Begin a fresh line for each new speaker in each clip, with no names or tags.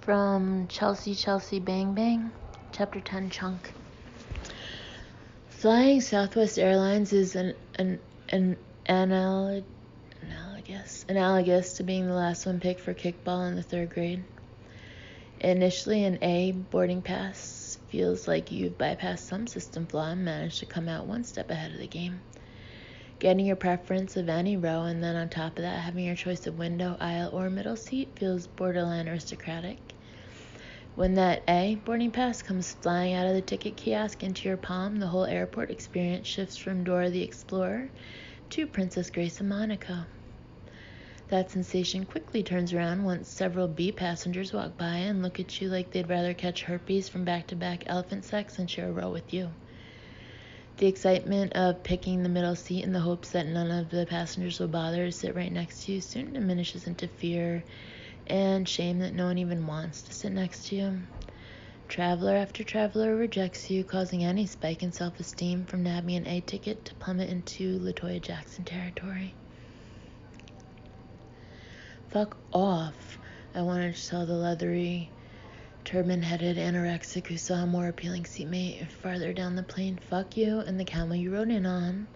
From Chelsea Bang Bang, Chapter 10 Chunk. Flying Southwest Airlines is analogous to being the last one picked for kickball in the 3rd grade. Initially an A boarding pass feels like you've bypassed some system flaw and managed to come out one step ahead of the game. Getting your preference of any row and then on top of that having your choice of window, aisle, or middle seat feels borderline aristocratic. When that A boarding pass comes flying out of the ticket kiosk into your palm, the whole airport experience shifts from Dora the Explorer to Princess Grace of Monaco. That sensation quickly turns around once several B passengers walk by and look at you like they'd rather catch herpes from back-to-back elephant sex than share a row with you. The excitement of picking the middle seat in the hopes that none of the passengers will bother to sit right next to you soon diminishes into fear and shame that no one even wants to sit next to you. Traveler after traveler rejects you, causing any spike in self-esteem from nabbing an A ticket to plummet into LaToya Jackson territory. Fuck off, I wanted to tell the leathery, turban-headed anorexic who saw a more appealing seatmate farther down the plane. Fuck you and the camel you rode in on.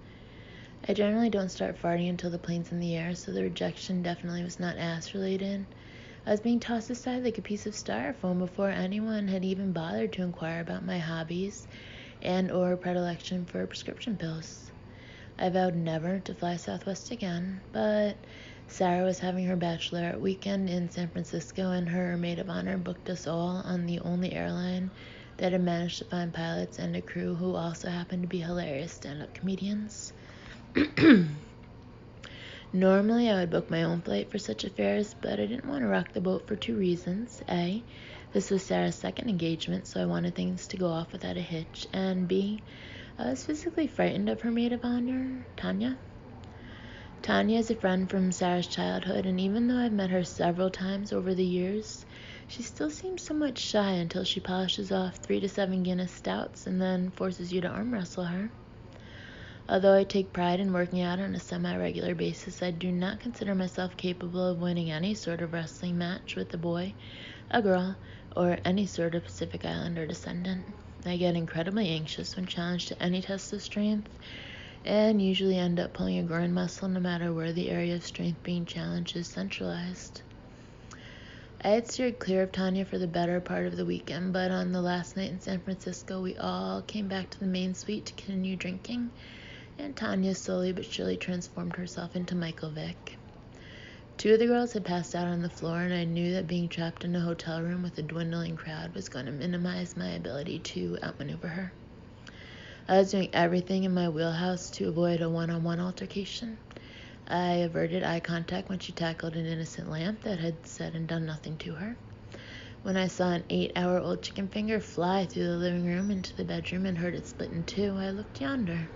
I generally don't start farting until the plane's in the air, so the rejection definitely was not ass-related. I was being tossed aside like a piece of styrofoam before anyone had even bothered to inquire about my hobbies and or predilection for prescription pills. I vowed never to fly Southwest again, but Sarah was having her bachelorette weekend in San Francisco, and her maid of honor booked us all on the only airline that had managed to find pilots and a crew who also happened to be hilarious stand-up comedians. Normally, I would book my own flight for such affairs, but I didn't want to rock the boat for 2 reasons. A, this was Sarah's second engagement, so I wanted things to go off without a hitch. And B, I was physically frightened of her maid of honor, Tanya. Tanya is a friend from Sarah's childhood, and even though I've met her several times over the years, she still seems somewhat shy until she polishes off 3 to 7 Guinness stouts and then forces you to arm wrestle her. Although I take pride in working out on a semi-regular basis, I do not consider myself capable of winning any sort of wrestling match with a boy, a girl, or any sort of Pacific Islander descendant. I get incredibly anxious when challenged to any test of strength, and usually end up pulling a groin muscle no matter where the area of strength being challenged is centralized. I had steered clear of Tanya for the better part of the weekend, but on the last night in San Francisco, we all came back to the main suite to continue drinking, and Tanya slowly but surely transformed herself into Michael Vick. 2 of the girls had passed out on the floor, and I knew that being trapped in a hotel room with a dwindling crowd was going to minimize my ability to outmaneuver her. I was doing everything in my wheelhouse to avoid a one-on-one altercation. I averted eye contact when she tackled an innocent lamp that had said and done nothing to her. When I saw an 8-hour-old chicken finger fly through the living room into the bedroom and heard it split in 2, I looked yonder.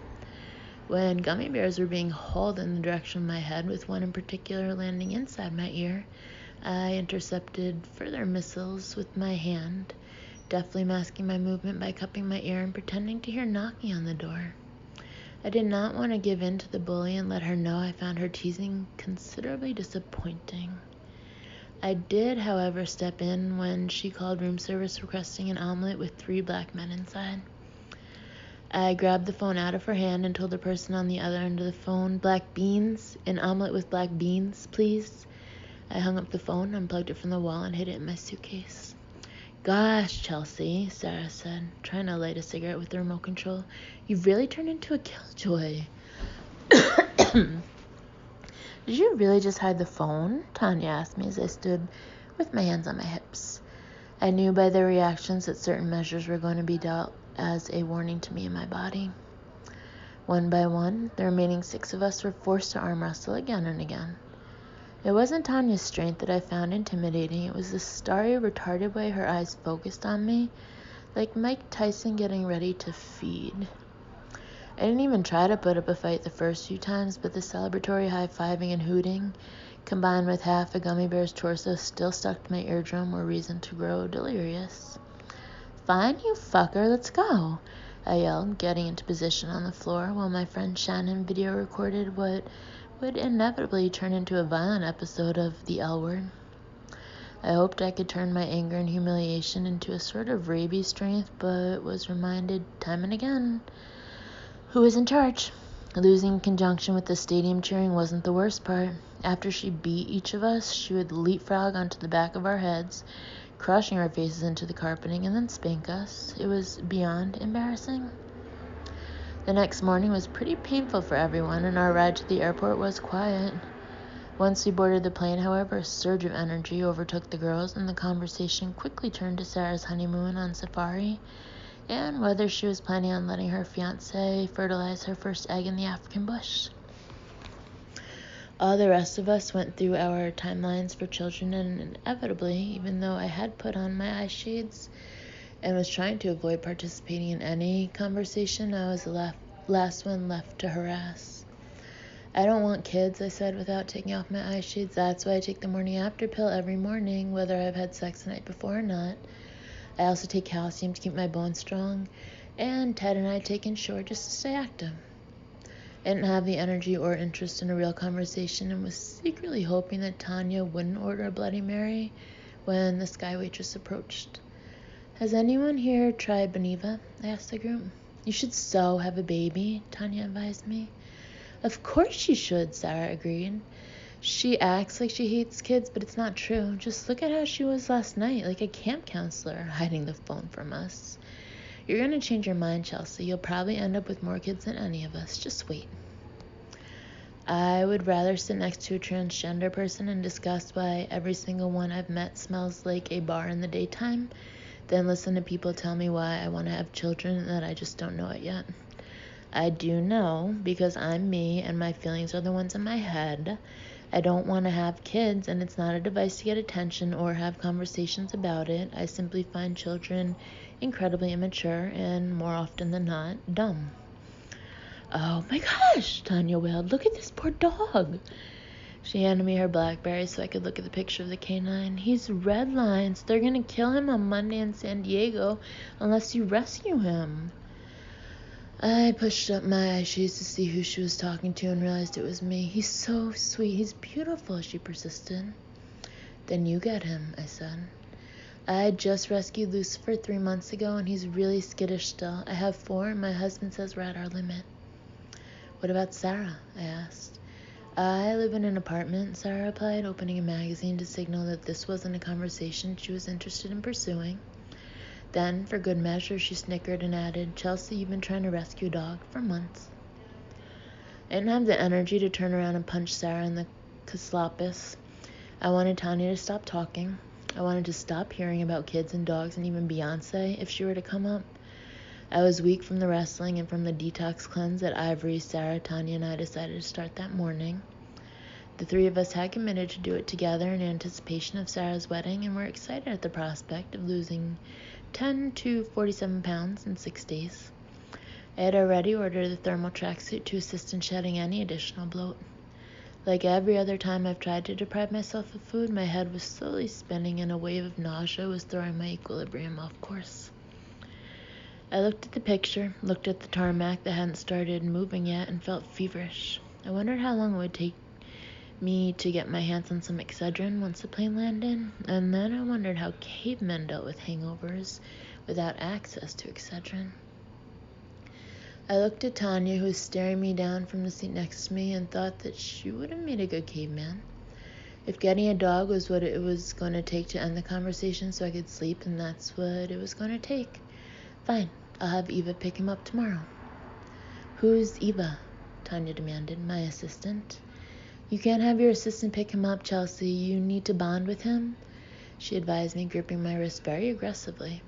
When gummy bears were being hauled in the direction of my head, with one in particular landing inside my ear, I intercepted further missiles with my hand, deftly masking my movement by cupping my ear and pretending to hear knocking on the door. I did not want to give in to the bully and let her know I found her teasing considerably disappointing. I did, however, step in when she called room service requesting an omelet with 3 black men inside. I grabbed the phone out of her hand and told the person on the other end of the phone, "Black beans, an omelet with black beans, please." I hung up the phone, unplugged it from the wall, and hid it in my suitcase. "Gosh, Chelsea," Sarah said, trying to light a cigarette with the remote control, "you've really turned into a killjoy." "Did you really just hide the phone?" Tanya asked me as I stood with my hands on my hips. I knew by their reactions that certain measures were going to be dealt as a warning to me and my body. One by one, the remaining 6 of us were forced to arm wrestle again and again. It wasn't Tanya's strength that I found intimidating. It was the starry, retarded way her eyes focused on me, like Mike Tyson getting ready to feed. I didn't even try to put up a fight the first few times, but the celebratory high-fiving and hooting, combined with half a gummy bear's torso still stuck to my eardrum, were reason to grow delirious. "Fine, you fucker, let's go," I yelled, getting into position on the floor while my friend Shannon video recorded what would inevitably turn into a violent episode of The L Word. I hoped I could turn my anger and humiliation into a sort of rabies strength, but was reminded time and again who was in charge. Losing in conjunction with the stadium cheering wasn't the worst part. After she beat each of us, she would leapfrog onto the back of our heads, crushing our faces into the carpeting, and then spank us. It was beyond embarrassing. The next morning was pretty painful for everyone, and our ride to the airport was quiet. Once we boarded the plane, however, a surge of energy overtook the girls, and the conversation quickly turned to Sarah's honeymoon on safari, and whether she was planning on letting her fiancé fertilize her first egg in the African bush. All the rest of us went through our timelines for children, and inevitably, even though I had put on my eye shades and was trying to avoid participating in any conversation, I was the last one left to harass. I don't want kids, I said without taking off my eye shades. That's why I take the morning after pill every morning, whether I've had sex the night before or not. I also take calcium to keep my bones strong, and Ted and I take Ensure just to stay active. I didn't have the energy or interest in a real conversation and was secretly hoping that Tanya wouldn't order a Bloody Mary when the sky waitress approached. Has anyone here tried Boniva? I asked the group. You should so have a baby, Tanya advised me. Of course she should, Sarah agreed. She acts like she hates kids, but it's not true. Just look at how she was last night, like a camp counselor, hiding the phone from us. You're going to change your mind, Chelsea. You'll probably end up with more kids than any of us. Just wait. I would rather sit next to a transgender person and discuss why every single one I've met smells like a bar in the daytime than listen to people tell me why I want to have children and that I just don't know it yet. I do know, because I'm me and my feelings are the ones in my head. I don't want to have kids, and it's not a device to get attention or have conversations about it. I simply find children incredibly immature and, more often than not, dumb. Oh my gosh, Tanya wailed. Look at this poor dog. She handed me her BlackBerry so I could look at the picture of the canine. He's redlined. They're going to kill him on Monday in San Diego unless you rescue him. I pushed up my eye shades to see who she was talking to and realized it was me. He's so sweet. He's beautiful, she persisted. Then you get him, I said. I just rescued Lucifer 3 months ago, and he's really skittish still. I have 4, and my husband says we're at our limit. What about Sarah? I asked. I live in an apartment, Sarah replied, opening a magazine to signal that this wasn't a conversation she was interested in pursuing. Then, for good measure, she snickered and added, Chelsea, you've been trying to rescue a dog for months. I didn't have the energy to turn around and punch Sarah in the caslopus. I wanted Tanya to stop talking. I wanted to stop hearing about kids and dogs and even Beyonce if she were to come up. I was weak from the wrestling and from the detox cleanse that Ivory, Sarah, Tanya, and I decided to start that morning. The 3 of us had committed to do it together in anticipation of Sarah's wedding, and were excited at the prospect of losing 10 to 47 pounds in 6 days. I had already ordered the thermal tracksuit to assist in shedding any additional bloat. Like every other time I've tried to deprive myself of food, my head was slowly spinning and a wave of nausea was throwing my equilibrium off course. I looked at the picture, looked at the tarmac that hadn't started moving yet, and felt feverish. I wondered how long it would take me to get my hands on some Excedrin once the plane landed, and then I wondered how cavemen dealt with hangovers without access to Excedrin. I looked at Tanya, who was staring me down from the seat next to me, and thought that she would have made a good caveman. If getting a dog was what it was going to take to end the conversation so I could sleep, then that's what it was going to take. Fine, I'll have Eva pick him up tomorrow. Who's Eva? Tanya demanded. My assistant. You can't have your assistant pick him up, Chelsea. You need to bond with him, she advised me, gripping my wrist very aggressively.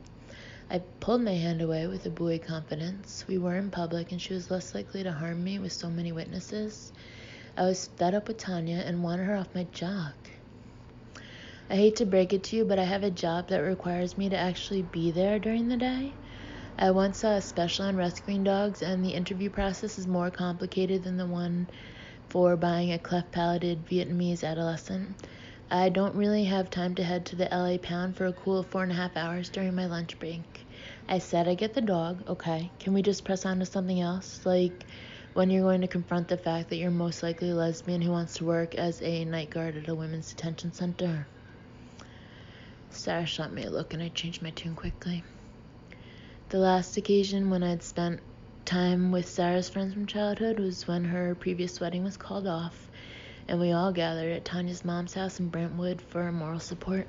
I pulled my hand away with a buoy confidence. We were in public, and she was less likely to harm me with so many witnesses. I was fed up with Tanya and wanted her off my jock. I hate to break it to you, but I have a job that requires me to actually be there during the day. I once saw a special on rescuing dogs, and the interview process is more complicated than the one for buying a cleft-palated Vietnamese adolescent. I don't really have time to head to the LA pound for a cool 4.5 hours during my lunch break. I said I get the dog, okay. Can we just press on to something else? Like when you're going to confront the fact that you're most likely a lesbian who wants to work as a night guard at a women's detention center. Sarah shot me a look and I changed my tune quickly. The last occasion when I'd spent time with Sarah's friends from childhood was when her previous wedding was called off, and we all gathered at Tanya's mom's house in Brentwood for moral support.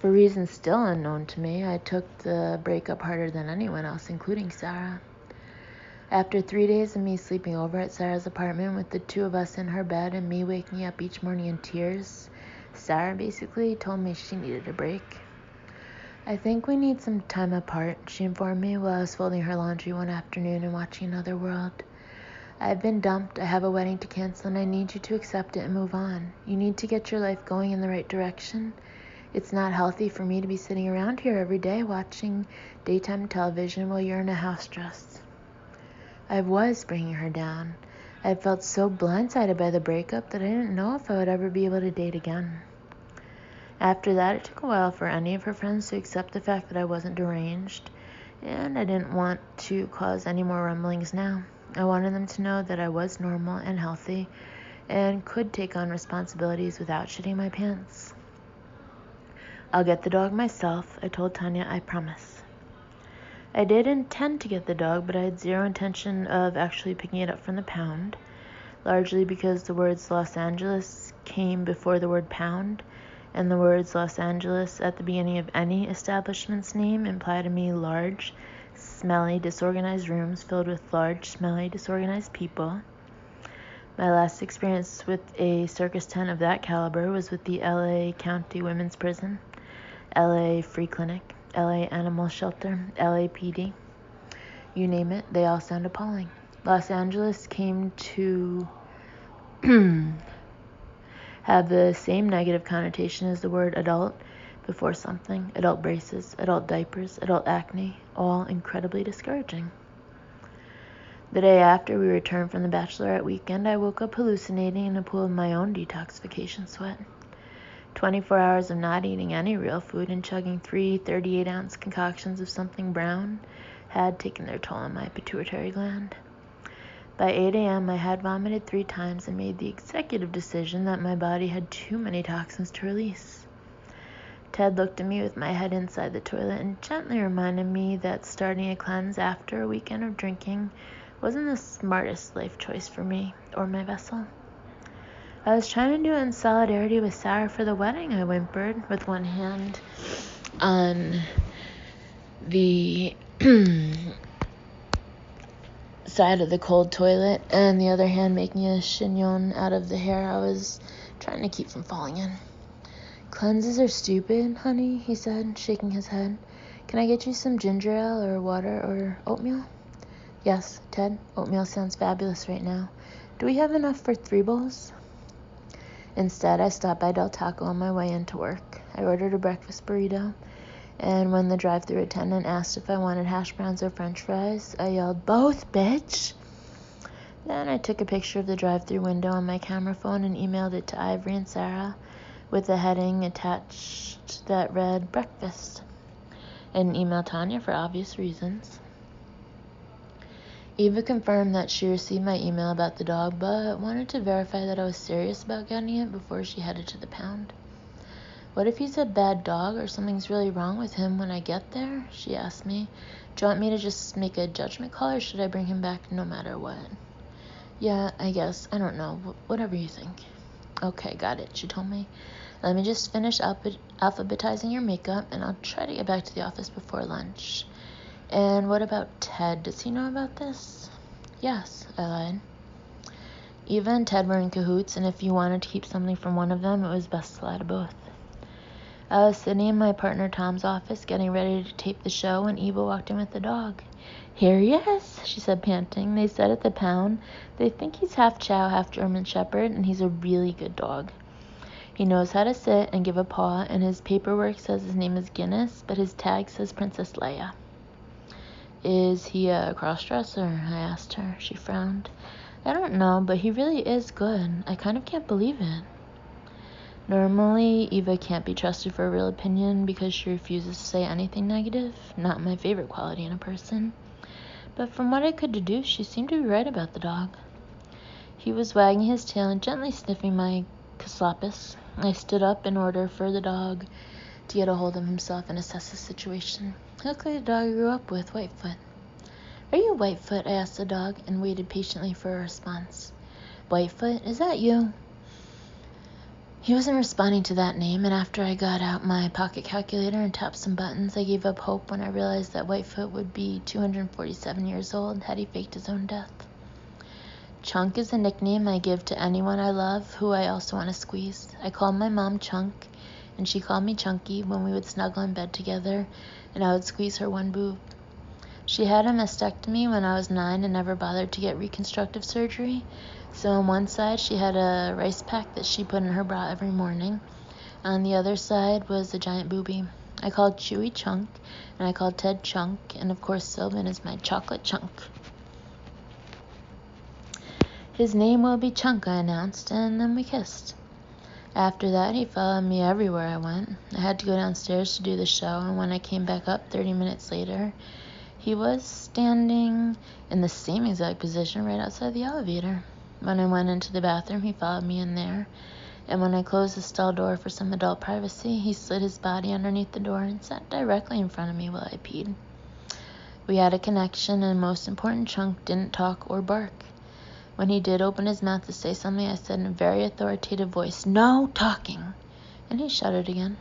For reasons still unknown to me, I took the breakup harder than anyone else, including Sarah. After 3 days of me sleeping over at Sarah's apartment with the two of us in her bed and me waking up each morning in tears, Sarah basically told me she needed a break. I think we need some time apart, she informed me while I was folding her laundry one afternoon and watching Another World. I've been dumped, I have a wedding to cancel, and I need you to accept it and move on. You need to get your life going in the right direction. It's not healthy for me to be sitting around here every day watching daytime television while you're in a house dress. I was bringing her down. I felt so blindsided by the breakup that I didn't know if I would ever be able to date again. After that, it took a while for any of her friends to accept the fact that I wasn't deranged, and I didn't want to cause any more rumblings now. I wanted them to know that I was normal and healthy and could take on responsibilities without shitting my pants. I'll get the dog myself, I told Tanya, I promise. I did intend to get the dog, but I had zero intention of actually picking it up from the pound, largely because the words Los Angeles came before the word pound, and the words Los Angeles at the beginning of any establishment's name imply to me large, smelly, disorganized rooms filled with large, smelly, disorganized people. My last experience with a circus tent of that caliber was with the LA County Women's Prison, LA Free Clinic, LA Animal Shelter, LAPD. You name it, they all sound appalling. Los Angeles came to have the same negative connotation as the word adult before something. Adult braces, adult diapers, adult acne, all incredibly discouraging. The day after we returned from the bachelorette weekend, I woke up hallucinating in a pool of my own detoxification sweat. 24 hours of not eating any real food and chugging 3 38-ounce concoctions of something brown had taken their toll on my pituitary gland. By 8 a.m., I had vomited 3 times and made the executive decision that my body had too many toxins to release. Ted looked at me with my head inside the toilet and gently reminded me that starting a cleanse after a weekend of drinking wasn't the smartest life choice for me or my vessel. I was trying to do it in solidarity with Sarah for the wedding, I whimpered, with one hand on the side of the cold toilet and the other hand making a chignon out of the hair I was trying to keep from falling in. Cleanses are stupid, honey, he said, shaking his head. Can I get you some ginger ale or water or oatmeal? Yes, Ted, oatmeal sounds fabulous right now. Do we have enough for 3 bowls? Instead, I stopped by Del Taco on my way into work. I ordered a breakfast burrito, and when the drive-thru attendant asked if I wanted hash browns or french fries, I yelled, "Both, bitch!" Then I took a picture of the drive-thru window on my camera phone and emailed it to Ivory and Sarah with a heading attached that read, "Breakfast." I didn't email Tanya for obvious reasons. Eva confirmed that she received my email about the dog, but wanted to verify that I was serious about getting it before she headed to the pound. What if he's a bad dog or something's really wrong with him when I get there? She asked me. Do you want me to just make a judgment call or should I bring him back no matter what? Yeah, I guess. I don't know. Whatever you think. Okay, got it, she told me. Let me just finish alphabetizing your makeup and I'll try to get back to the office before lunch. And what about Ted? Does he know about this? Yes, I lied. Eva and Ted were in cahoots, and if you wanted to keep something from one of them, it was best to lie to both. I was sitting in my partner Tom's office getting ready to tape the show when Eva walked in with the dog. Here he is, she said, panting. They said at the pound they think he's half Chow, half German Shepherd, and he's a really good dog. He knows how to sit and give a paw, and his paperwork says his name is Guinness, but his tag says Princess Leia. Is he a cross-dresser? I asked her. She frowned. I don't know, but he really is good. I kind of can't believe it. Normally, Eva can't be trusted for a real opinion because she refuses to say anything negative. Not my favorite quality in a person. But from what I could deduce, she seemed to be right about the dog. He was wagging his tail and gently sniffing my caslopus. I stood up in order for the dog to get a hold of himself and assess the situation. He looked like the dog I grew up with, Whitefoot. Are you Whitefoot? I asked the dog and waited patiently for a response. Whitefoot, is that you? He wasn't responding to that name, and after I got out my pocket calculator and tapped some buttons, I gave up hope when I realized that Whitefoot would be 247 years old had he faked his own death. Chunk is a nickname I give to anyone I love who I also want to squeeze. I called my mom Chunk, and she called me Chunky when we would snuggle in bed together, and I would squeeze her one boob. She had a mastectomy when I was 9 and never bothered to get reconstructive surgery, so on one side she had a rice pack that she put in her bra every morning. On the other side was a giant boobie. I called Chewy Chunk, and I called Ted Chunk, and of course Sylvan is my chocolate chunk. His name will be Chunk, I announced, and then we kissed. After that, he followed me everywhere I went. I had to go downstairs to do the show, and when I came back up 30 minutes later, he was standing in the same exact position right outside the elevator. When I went into the bathroom, he followed me in there, and when I closed the stall door for some adult privacy, he slid his body underneath the door and sat directly in front of me while I peed. We had a connection, and most important, Chunk didn't talk or bark. When he did open his mouth to say something, I said in a very authoritative voice, "No talking," and he shut it again.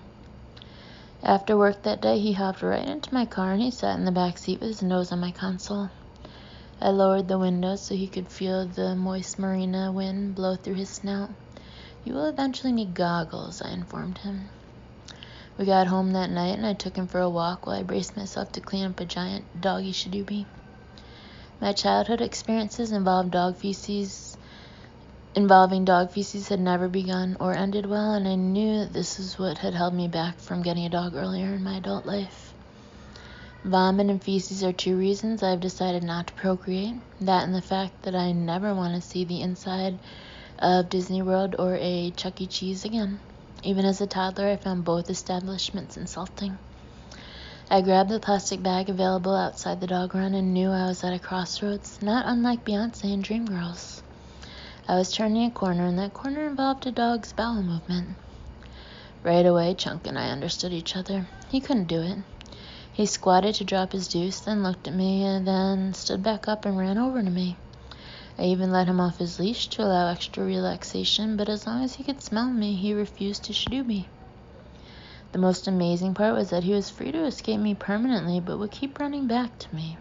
After work that day, he hopped right into my car and he sat in the back seat with his nose on my console. I lowered the window so he could feel the moist marina wind blow through his snout. "You will eventually need goggles," I informed him. We got home that night and I took him for a walk while I braced myself to clean up a giant doggy shadoobie. My childhood experiences involving dog feces had never begun or ended well, and I knew that this is what had held me back from getting a dog earlier in my adult life. Vomit and feces are 2 reasons I've decided not to procreate. That and the fact that I never want to see the inside of Disney World or a Chuck E. Cheese again. Even as a toddler, I found both establishments insulting. I grabbed the plastic bag available outside the dog run and knew I was at a crossroads, not unlike Beyonce and Dreamgirls. I was turning a corner, and that corner involved a dog's bowel movement. Right away, Chunk and I understood each other. He couldn't do it. He squatted to drop his deuce, then looked at me, and then stood back up and ran over to me. I even let him off his leash to allow extra relaxation, but as long as he could smell me, he refused to shadoo me. The most amazing part was that he was free to escape me permanently, but would keep running back to me.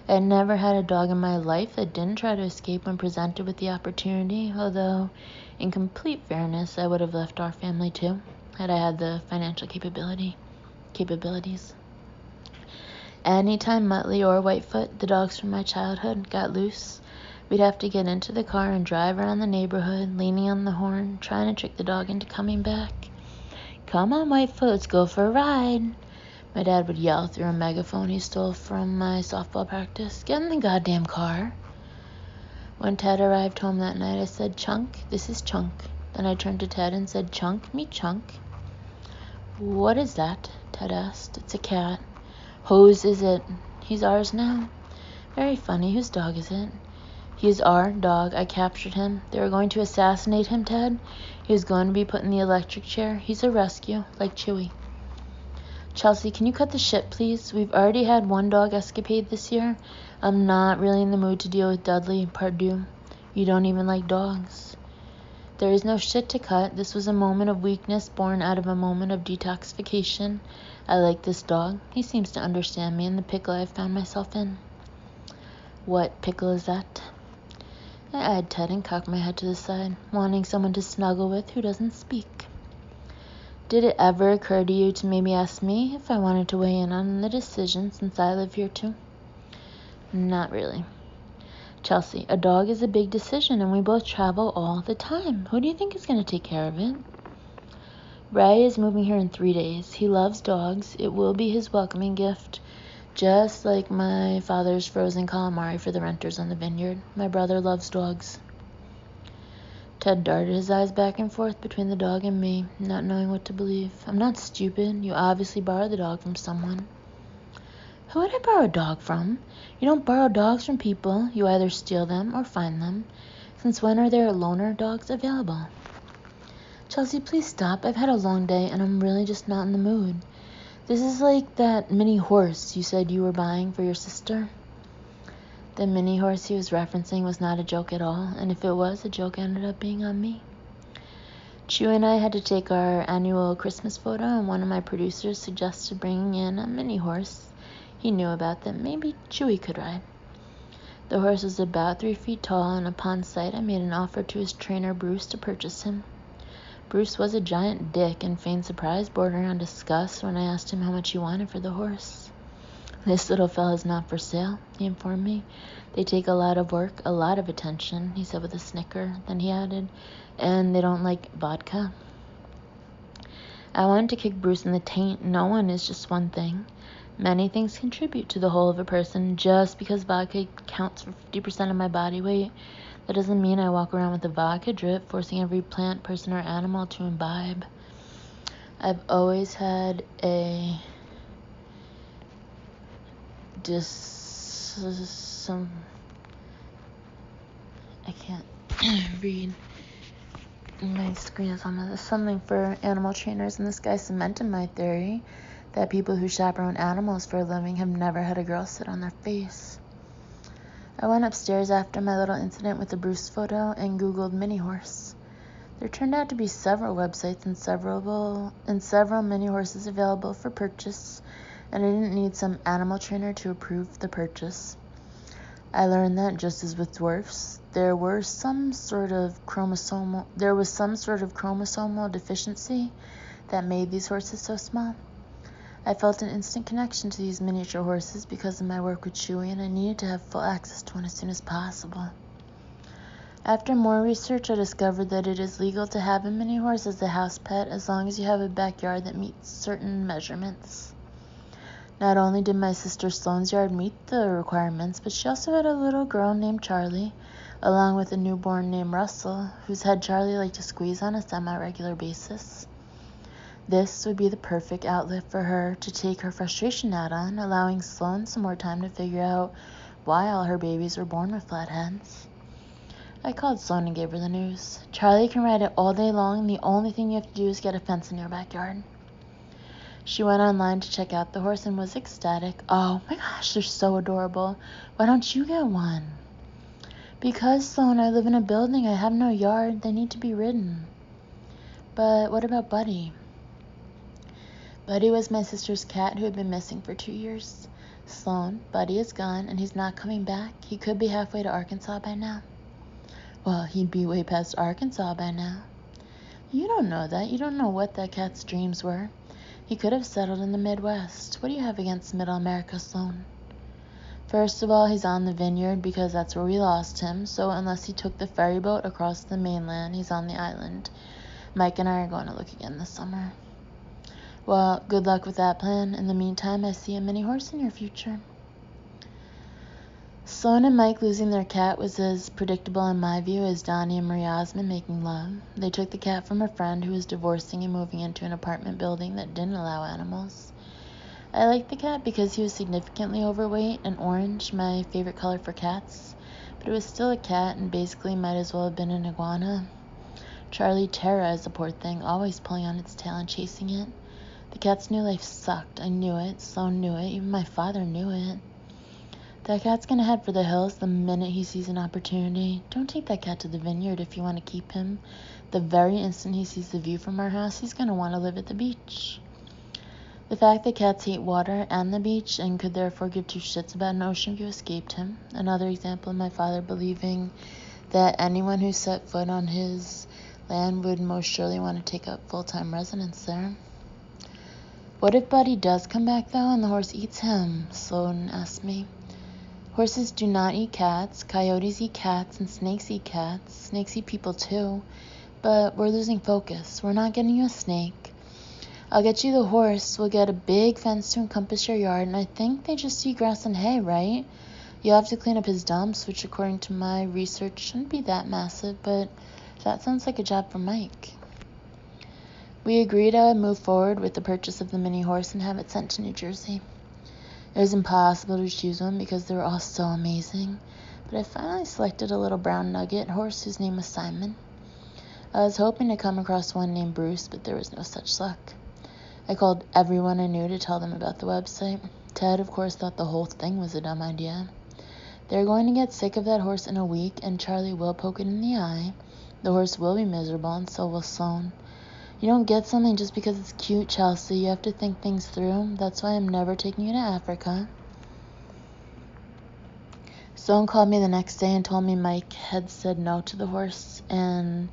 I had never had a dog in my life that didn't try to escape when presented with the opportunity, although, in complete fairness, I would have left our family too, had I had the financial capabilities. Anytime Muttley or Whitefoot, the dogs from my childhood, got loose, we'd have to get into the car and drive around the neighborhood, leaning on the horn, trying to trick the dog into coming back. "Come on, Whitefoot, let's go for a ride," my dad would yell through a megaphone he stole from my softball practice. "Get in the goddamn car." When Ted arrived home that night, I said, "Chunk, this is Chunk." Then I turned to Ted and said, "Chunk, meet Chunk." "What is that?" Ted asked. "It's a cat." "Whose is it?" "He's ours now." "Very funny. Whose dog is it?" "He is our dog. I captured him. They were going to assassinate him, Ted. He was going to be put in the electric chair. He's a rescue, like Chewy." "Chelsea, can you cut the shit, please? We've already had one dog escapade this year. I'm not really in the mood to deal with Dudley Pardue. You don't even like dogs." "There is no shit to cut. This was a moment of weakness born out of a moment of detoxification. I like this dog. He seems to understand me and the pickle I've found myself in." "What pickle is that?" I eyed Ted and cocked my head to the side, wanting someone to snuggle with who doesn't speak. "Did it ever occur to you to maybe ask me if I wanted to weigh in on the decision since I live here too?" "Not really." "Chelsea, a dog is a big decision and we both travel all the time. Who do you think is going to take care of it?" "Ray is moving here in 3 days. He loves dogs. It will be his welcoming gift. Just like my father's frozen calamari for the renters on the vineyard. My brother loves dogs." Ted darted his eyes back and forth between the dog and me, not knowing what to believe. "I'm not stupid. You obviously borrowed the dog from someone." "Who would I borrow a dog from? You don't borrow dogs from people. You either steal them or find them. Since when are there loaner dogs available?" Chelsea, please stop. I've had a long day and I'm really just not in the mood. This is like that mini horse you said you were buying for your sister. The mini horse he was referencing was not a joke at all, and if it was, a joke ended up being on me. Chewy and I had to take our annual Christmas photo, and one of my producers suggested bringing in a mini horse he knew about that maybe Chewy could ride. The horse was about 3 feet tall, and upon sight I made an offer to his trainer Bruce to purchase him. Bruce was a giant dick and feigned surprise bordering on disgust when I asked him how much he wanted for the horse. This little fella's not for sale, he informed me. They take a lot of work, a lot of attention, he said with a snicker. Then he added, and they don't like vodka. I wanted to kick Bruce in the taint. No one is just one thing. Many things contribute to the whole of a person. Just because vodka counts for 50% of my body weight, that doesn't mean I walk around with a vodka drip, forcing every plant, person, or animal to imbibe. I've always had a I can't read. My screen is on this. Something for animal trainers, and this guy cemented my theory that people who chaperone animals for a living have never had a girl sit on their face. I went upstairs after my little incident with the Bruce photo and Googled mini horse. There turned out to be several websites and several mini horses available for purchase, and I didn't need some animal trainer to approve the purchase. I learned that, just as with dwarfs, there was some sort of chromosomal deficiency that made these horses so small. I felt an instant connection to these miniature horses because of my work with Chewy, and I needed to have full access to one as soon as possible. After more research, I discovered that it is legal to have a mini horse as a house pet as long as you have a backyard that meets certain measurements. Not only did my sister Sloane's yard meet the requirements, but she also had a little girl named Charlie, along with a newborn named Russell, whose head Charlie liked to squeeze on a semi-regular basis. This would be the perfect outlet for her to take her frustration out on, allowing Sloane some more time to figure out why all her babies were born with flat heads. I called Sloane and gave her the news. Charlie can ride it all day long, and the only thing you have to do is get a fence in your backyard. She went online to check out the horse and was ecstatic. Oh my gosh, they're so adorable. Why don't you get one? Because, Sloane, I live in a building. I have no yard. They need to be ridden. But what about Buddy? Buddy was my sister's cat who had been missing for 2 years. Sloane, Buddy is gone, and he's not coming back. He could be halfway to Arkansas by now. Well, he'd be way past Arkansas by now. You don't know that. You don't know what that cat's dreams were. He could have settled in the Midwest. What do you have against Middle America, Sloane? First of all, he's on the vineyard because that's where we lost him, so unless he took the ferry boat across the mainland, he's on the island. Mike and I are going to look again this summer. Well, good luck with that plan. In the meantime, I see a mini horse in your future. Sloane and Mike losing their cat was as predictable in my view as Donnie and Marie Osmond making love. They took the cat from a friend who was divorcing and moving into an apartment building that didn't allow animals. I liked the cat because he was significantly overweight and orange, my favorite color for cats, but it was still a cat and basically might as well have been an iguana. Charlie terrorized the poor thing, always pulling on its tail and chasing it. The cat's new life sucked. I knew it. Sloane knew it. Even my father knew it. That cat's gonna head for the hills the minute he sees an opportunity. Don't take that cat to the vineyard if you want to keep him. The very instant he sees the view from our house, he's gonna want to live at the beach. The fact that cats hate water and the beach and could therefore give two shits about an ocean view escaped him. Another example of my father believing that anyone who set foot on his land would most surely want to take up full-time residence there. What if Buddy does come back, though, and the horse eats him? Sloane asked me. Horses do not eat cats. Coyotes eat cats, and snakes eat cats. Snakes eat people, too. But we're losing focus. We're not getting you a snake. I'll get you the horse. We'll get a big fence to encompass your yard, and I think they just eat grass and hay, right? You'll have to clean up his dumps, which according to my research shouldn't be that massive, but that sounds like a job for Mike. We agreed I would move forward with the purchase of the mini horse and have it sent to New Jersey. It was impossible to choose one because they were all so amazing, but I finally selected a little brown nugget horse whose name was Simon. I was hoping to come across one named Bruce, but there was no such luck. I called everyone I knew to tell them about the website. Ted, of course, thought the whole thing was a dumb idea. They're going to get sick of that horse in a week, and Charlie will poke it in the eye. The horse will be miserable, and so will Sloan. You don't get something just because it's cute, Chelsea. You have to think things through. That's why I'm never taking you to Africa. Sloan called me the next day and told me Mike had said no to the horse, and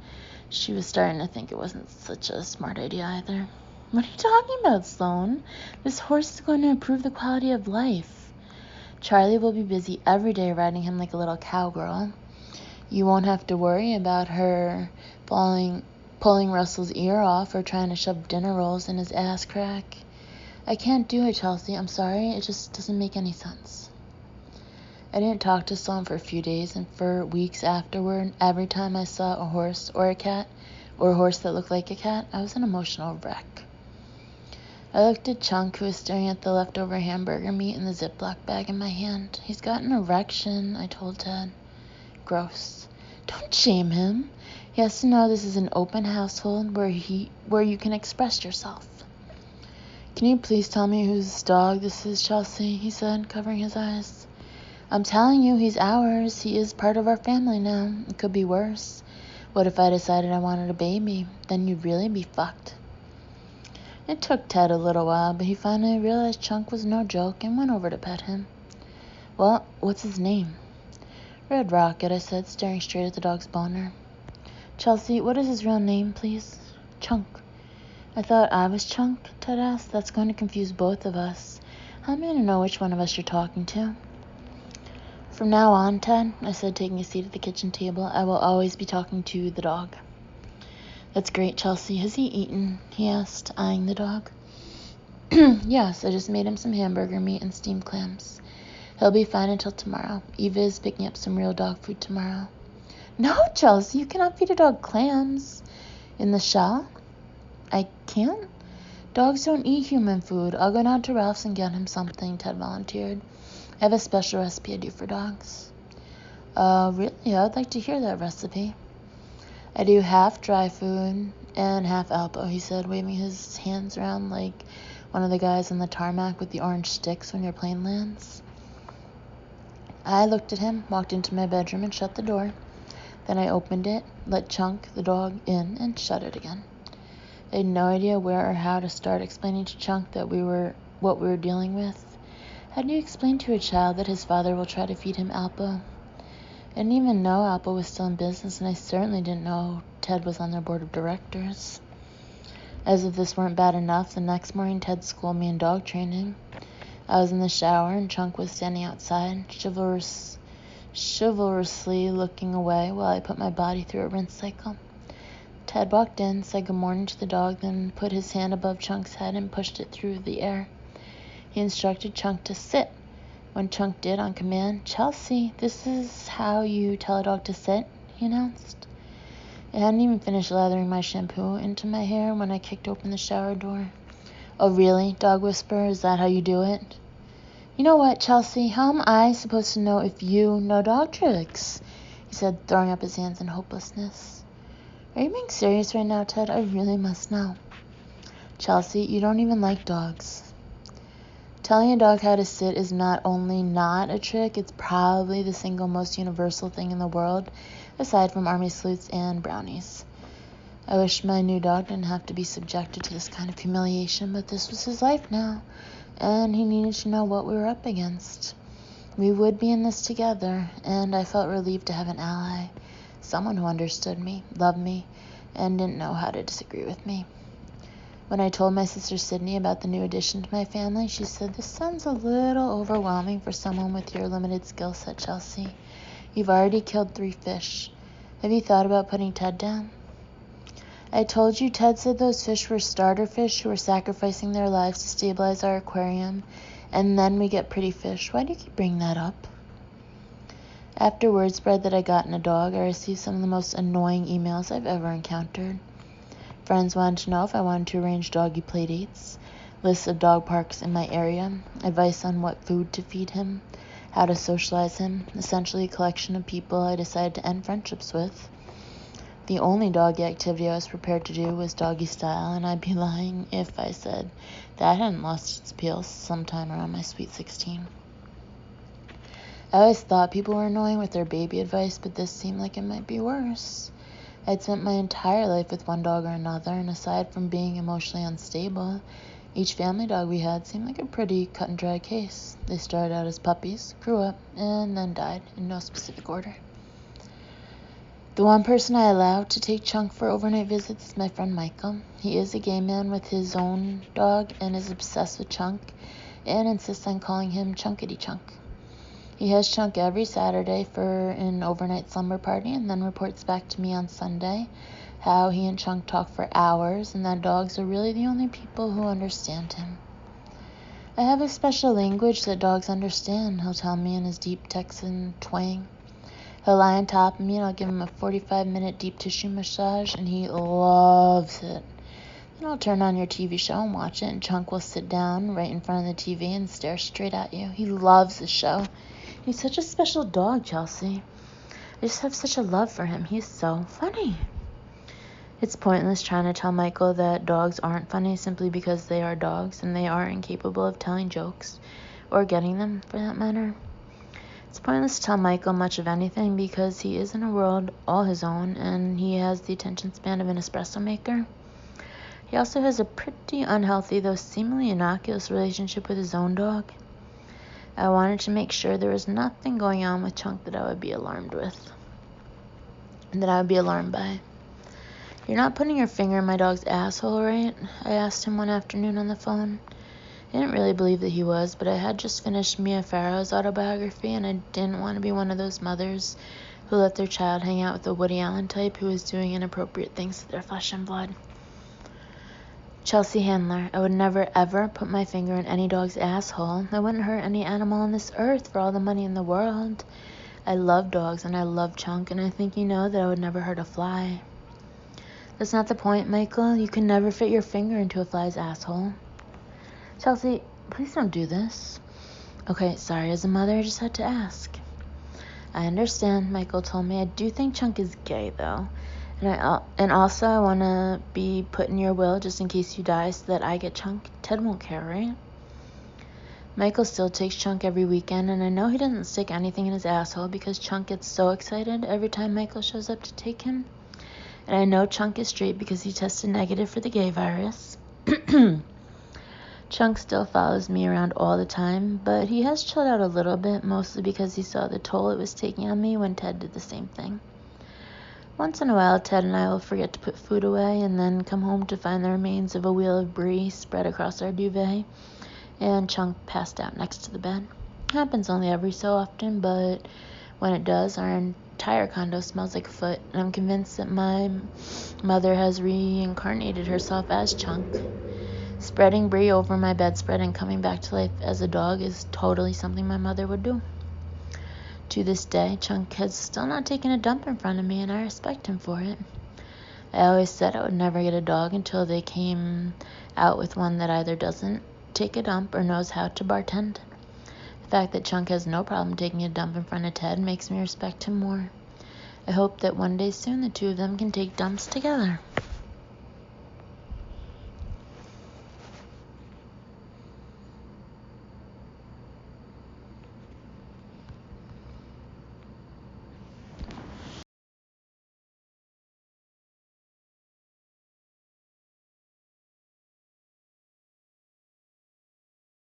she was starting to think it wasn't such a smart idea either. What are you talking about, Sloan? This horse is going to improve the quality of life. Charlie will be busy every day riding him like a little cowgirl. You won't have to worry about her pulling Russell's ear off or trying to shove dinner rolls in his ass crack. I can't do it, Chelsea. I'm sorry. It just doesn't make any sense. I didn't talk to Sloan for a few days, and for weeks afterward, every time I saw a horse or a cat, or a horse that looked like a cat, I was an emotional wreck. I looked at Chunk, who was staring at the leftover hamburger meat in the Ziploc bag in my hand. He's got an erection, I told Ted. Gross. Don't shame him. He has to know this is an open household where you can express yourself. Can you please tell me whose dog this is, Chelsea? He said, covering his eyes. I'm telling you, he's ours. He is part of our family now. It could be worse. What if I decided I wanted a baby? Then you'd really be fucked. It took Ted a little while, but he finally realized Chunk was no joke and went over to pet him. Well, what's his name? Red Rocket, I said, staring straight at the dog's boner. Chelsea, what is his real name, please? Chunk. I thought I was Chunk, Ted asked. That's going to confuse both of us. How am I going to know which one of us you're talking to? From now on, Ted, I said, taking a seat at the kitchen table, I will always be talking to the dog. That's great, Chelsea. Has he eaten? He asked, eyeing the dog. Yes, I just made him some hamburger meat and steamed clams. He'll be fine until tomorrow. Eva is picking up some real dog food tomorrow. No, Chelsea, you cannot feed a dog clams. In the shell? I can't? Dogs don't eat human food. I'll go down to Ralph's and get him something, Ted volunteered. I have a special recipe I do for dogs. Really? I would like to hear that recipe. I do half dry food and half Alpo, he said, waving his hands around like one of the guys on the tarmac with the orange sticks when your plane lands. I looked at him, walked into my bedroom, and shut the door. Then I opened it, let Chunk, the dog, in, and shut it again. I had no idea where or how to start explaining to Chunk that what we were dealing with. How do you explain to a child that his father will try to feed him Alpo? I didn't even know Alpo was still in business, and I certainly didn't know Ted was on their board of directors. As if this weren't bad enough, the next morning Ted schooled me in dog training. I was in the shower, and Chunk was standing outside, chivalrously looking away while I put my body through a rinse cycle. Ted walked in, said good morning to the dog, then put his hand above Chunk's head and pushed it through the air. He instructed Chunk to sit. When Chunk did on command, Chelsea, this is how you tell a dog to sit, he announced. I hadn't even finished lathering my shampoo into my hair when I kicked open the shower door. Oh, really? Dog whisperer, is that how you do it? You know what, Chelsea? How am I supposed to know if you know dog tricks? He said, throwing up his hands in hopelessness. Are you being serious right now, Ted? I really must know. Chelsea, you don't even like dogs. Telling a dog how to sit is not only not a trick, it's probably the single most universal thing in the world, aside from army salutes and brownies. I wish my new dog didn't have to be subjected to this kind of humiliation, but this was his life now, and he needed to know what we were up against. We would be in this together, and I felt relieved to have an ally, someone who understood me, loved me, and didn't know how to disagree with me. When I told my sister Sydney about the new addition to my family, she said, this sounds a little overwhelming for someone with your limited skill set, Chelsea. You've already killed 3 fish. Have you thought about putting Ted down? I told you Ted said those fish were starter fish who were sacrificing their lives to stabilize our aquarium, and then we get pretty fish. Why do you keep bringing that up? After word spread that I gotten a dog, I received some of the most annoying emails I've ever encountered. Friends wanted to know if I wanted to arrange doggy play dates, lists of dog parks in my area, advice on what food to feed him, how to socialize him, essentially a collection of people I decided to end friendships with. The only doggy activity I was prepared to do was doggy style, and I'd be lying if I said that hadn't lost its appeal sometime around my sweet 16. I always thought people were annoying with their baby advice, but this seemed like it might be worse. I'd spent my entire life with one dog or another, and aside from being emotionally unstable, each family dog we had seemed like a pretty cut-and-dry case. They started out as puppies, grew up, and then died in no specific order. The one person I allowed to take Chunk for overnight visits is my friend Michael. He is a gay man with his own dog and is obsessed with Chunk and insists on calling him Chunkity Chunk. He has Chunk every Saturday for an overnight slumber party and then reports back to me on Sunday how he and Chunk talk for hours and that dogs are really the only people who understand him. I have a special language that dogs understand, he'll tell me in his deep Texan twang. He'll lie on top of me and I'll give him a 45-minute deep tissue massage and he loves it. Then I'll turn on your TV show and watch it and Chunk will sit down right in front of the TV and stare straight at you. He loves the show. He's such a special dog, Chelsea. I just have such a love for him. He's so funny. It's pointless trying to tell Michael that dogs aren't funny simply because they are dogs and they are incapable of telling jokes or getting them for that matter. It's pointless to tell Michael much of anything because he is in a world all his own and he has the attention span of an espresso maker. He also has a pretty unhealthy, though seemingly innocuous, relationship with his own dog. I wanted to make sure there was nothing going on with Chunk that I would be alarmed with, and that I would be alarmed by. "You're not putting your finger in my dog's asshole, right?" I asked him one afternoon on the phone. I didn't really believe that he was, but I had just finished Mia Farrow's autobiography, and I didn't want to be one of those mothers who let their child hang out with a Woody Allen type who was doing inappropriate things to their flesh and blood. Chelsea Handler, I would never ever put my finger in any dog's asshole. I wouldn't hurt any animal on this earth for all the money in the world. I love dogs and I love Chunk, and I think you know that I would never hurt a fly. That's not the point, Michael. You can never fit your finger into a fly's asshole. Chelsea, please don't do this. Okay, sorry, as a mother, I just had to ask. I understand, Michael told me. I do think Chunk is gay, though. And also, I want to be put in your will just in case you die so that I get Chunk. Ted won't care, right? Michael still takes Chunk every weekend, and I know he doesn't stick anything in his asshole because Chunk gets so excited every time Michael shows up to take him. And I know Chunk is straight because he tested negative for the gay virus. Chunk still follows me around all the time, but he has chilled out a little bit, mostly because he saw the toll it was taking on me when Ted did the same thing. Once in a while, Ted and I will forget to put food away and then come home to find the remains of a wheel of brie spread across our duvet and Chunk passed out next to the bed. It happens only every so often, but when it does, our entire condo smells like foot, and I'm convinced that my mother has reincarnated herself as Chunk. Spreading brie over my bedspread and coming back to life as a dog is totally something my mother would do. To this day, Chunk has still not taken a dump in front of me, and I respect him for it. I always said I would never get a dog until they came out with one that either doesn't take a dump or knows how to bartend. The fact that Chunk has no problem taking a dump in front of Ted makes me respect him more. I hope that one day soon the two of them can take dumps together.